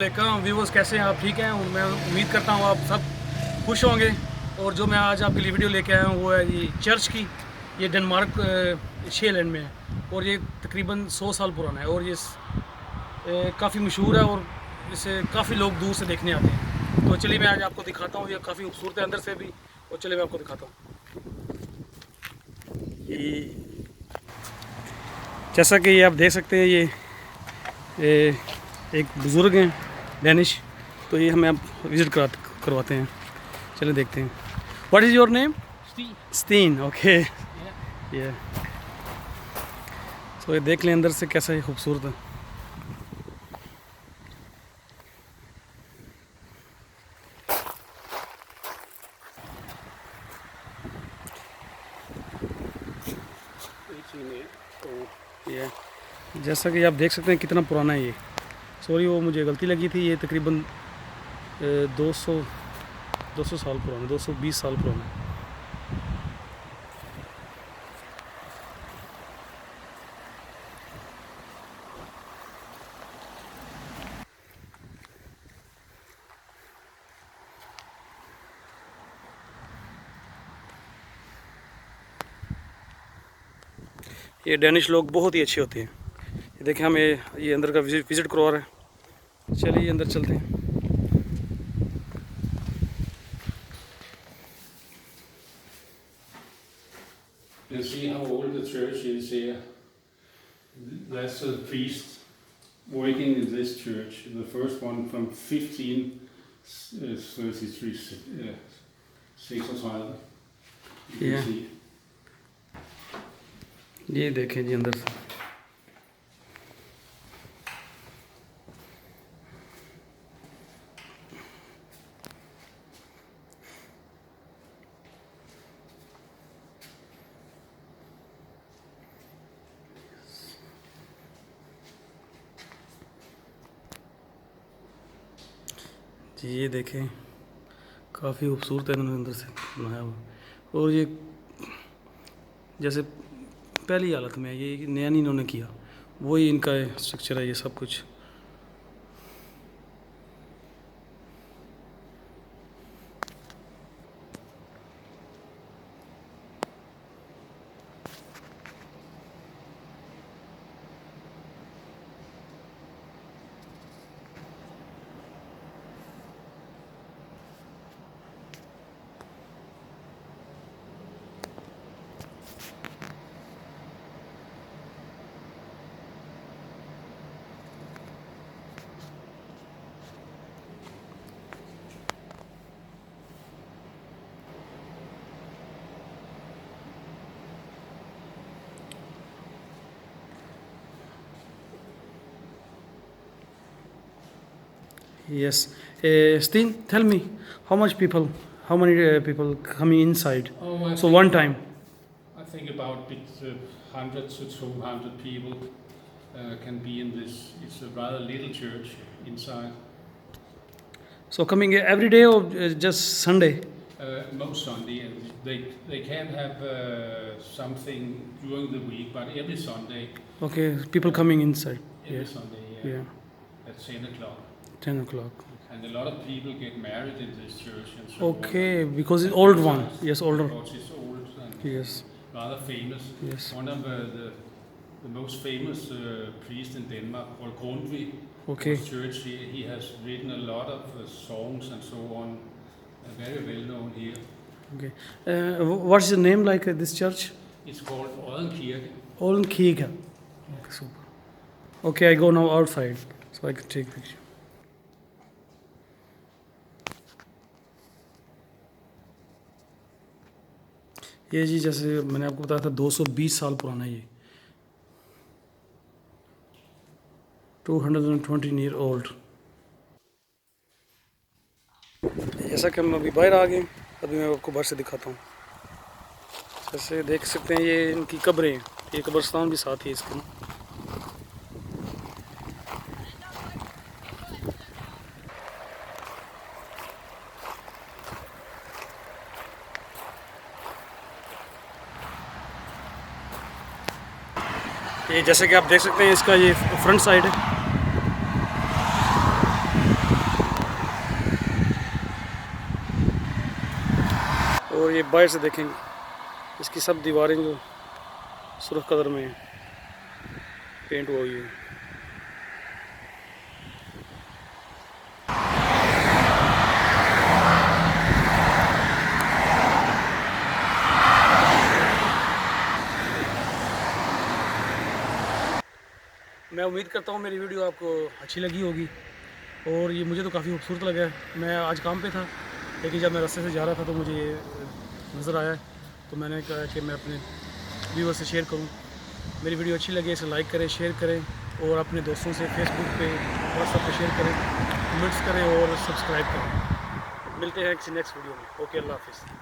Viewers कैसे हैं आप? ठीक हैं? मैं उम्मीद करता हूँ आप सब खुश होंगे। और जो मैं आज आपके लिए वीडियो लेके आया हूँ वो है ये चर्च की। ये डेनमार्क शेलैंड में है और ये तकरीबन 100 साल पुराना है और ये काफ़ी मशहूर है और इसे काफ़ी लोग दूर से देखने आते हैं। तो चलिए मैं आज आपको दिखाता हूँ। ये काफ़ी खूबसूरत है अंदर से भी और चलिए मैं आपको दिखाता हूँ। ये जैसा कि ये आप देख सकते हैं ये एक बुज़ुर्ग हैं डैनिश, तो ये हमें अब विज़िट करवाते हैं। चलिए देखते हैं। What is your name? Stein. Okay. ये तो ये देख लें अंदर से कैसा है, खूबसूरत है। ये जैसा कि आप देख सकते हैं कितना पुराना है ये। सॉरी वो मुझे गलती लगी थी। ये तकरीबन 200 साल पुराना, 220 साल पुराना है। ये डैनिश लोग बहुत ही अच्छे होते हैं। ये देखें हमें ये अंदर का विज़िट करवा रहा है। चलिए अंदर चलते हैं। You can see how old the church is here. That's a priest working in this church, the first one from 1533. 36. You can see. ये देखें जी अंदर से। जी ये देखें काफ़ी खूबसूरत है इन्होंने अंदर से बनाया हुआ। और ये जैसे पहली हालत में ये नया नहीं इन्होंने किया, वही इनका स्ट्रक्चर है ये सब कुछ। Yes. Steen, tell me, how many people coming inside? Oh, So one time. I think about 100 to 200 people can be in this. It's a rather little church inside. So coming every day or just Sunday? Most Sunday, and they can have something during the week, but every Sunday. Okay, people coming inside. Every Yeah. Sunday, Yeah. at 10 o'clock. 10 o'clock. And a lot of people get married in this church and so Okay, on. because it's old one. Yes, older. Because it's old and Yes. rather famous. Yes. One of the most famous priests in Denmark, called Grundtvig, Okay. his church, he has written a lot of songs and so on, very well known here. Okay. What's the name like this church? It's called Oddenkirke. Olnkirke. Okay, super. Okay, I go now outside so I can take picture. ये जी जैसे मैंने आपको बताया था 220 साल पुराना है ये। 220 ईयर ओल्ड। जैसा कि हम अभी बाहर आ गए, अभी मैं आपको बाहर से दिखाता हूँ। जैसे देख सकते हैं ये इनकी कब्रें हैं, ये कब्रिस्तान भी साथ ही इसके ना। ये जैसे कि आप देख सकते हैं इसका ये फ्रंट साइड है। और ये बाहर से देखेंगे इसकी सब दीवारें जो सुर्ख कलर में पेंट हुई है। मैं उम्मीद करता हूँ मेरी वीडियो आपको अच्छी लगी होगी और ये मुझे तो काफ़ी खूबसूरत लगा है। मैं आज काम पे था लेकिन जब मैं रास्ते से जा रहा था तो मुझे ये नज़र आया तो मैंने कहा कि मैं अपने व्यूअर से शेयर करूँ। मेरी वीडियो अच्छी लगी इसे लाइक करें, शेयर करें और अपने दोस्तों से फेसबुक पे व्हाट्सएप पे शेयर करें, कमेंट्स करें और सब्सक्राइब करें। मिलते हैं किसी नेक्स्ट वीडियो में। ओके, अल्लाह हाफिज़।